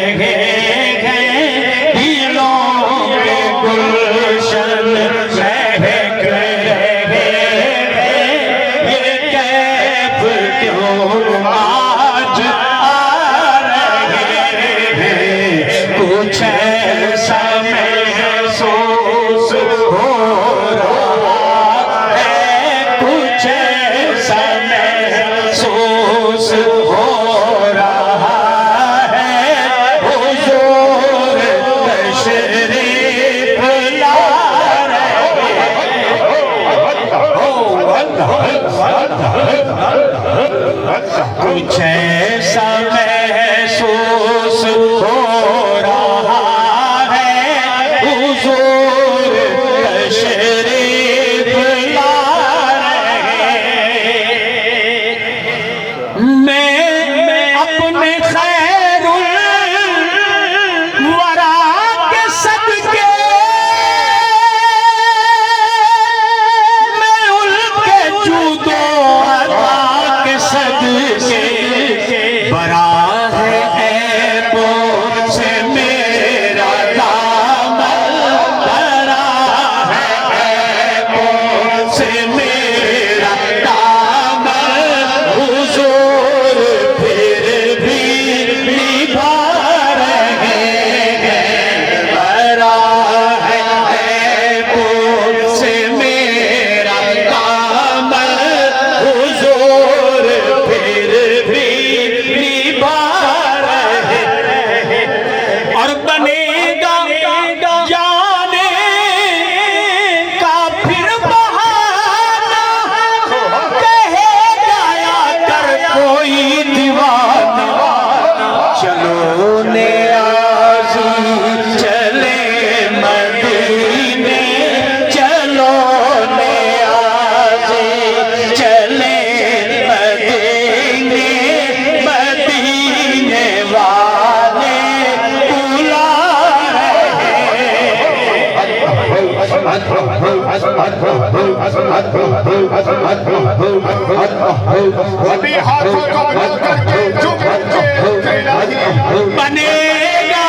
رہے ہیں دلوں کے گلشن مہک رہے ہیں یہ کیف کیوں آج آ رہے ہیں کچھ ایسا محسوس ہو رہا ہے کچھ ایسا محسوس ہو رہا ہے حضور تشریف لا رہے کچھ ایسا محسوس ہو رہا ہے حضور تشریف لا رہے میں اپنے خیر الورا کے صدقے میں ان کے جود و عطا کے صدقے برا ہے عیبوں سے میرا دامن برا ہے عیبوں سے میرا دامن حضور پھر بھی نبھا رہے ہیں برا ہے عیبوں سے میرا دامن حضور پھر بھی نبھا رہے ہیں اور بنے گا جانے کا پھر بہانہ کہے گایا کر کوئی دیوانہ چلو نیازی چلے مدینے چلو نیازی چلے مدینے مدینے والے بلا ابھی ہاتھوں کو بلند کر کے جھک کے بنے گا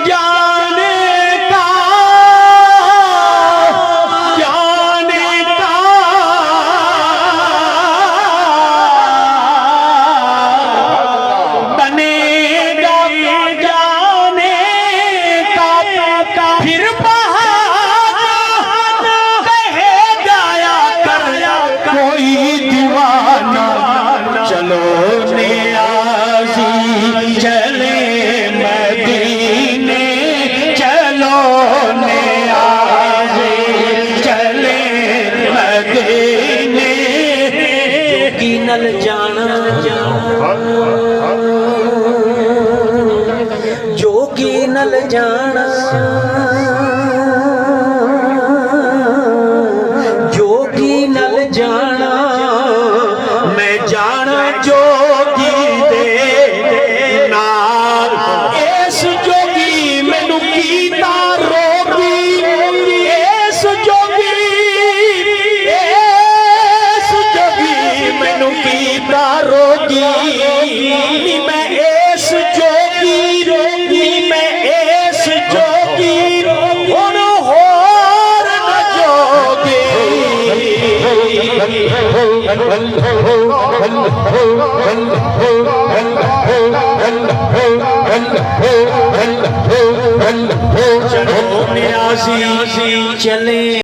جانے کا بنے گا جانے کا پھر بہانہ کہے گایا کر کوئی دیوانہ چلو نیازی چلے مدینے چلو نیازی چلے مدینے جوگی نل جانا جوگی نل جانا جوگی نل جانا میں جانا جوگی دے نال اس جوگی مینوں کیتا روگی اس جوگی مینوں کیتا روگی نی میں اس جوگی نی میں اس جوگی ہن ہور نہ جوگی چلو نیازی چلے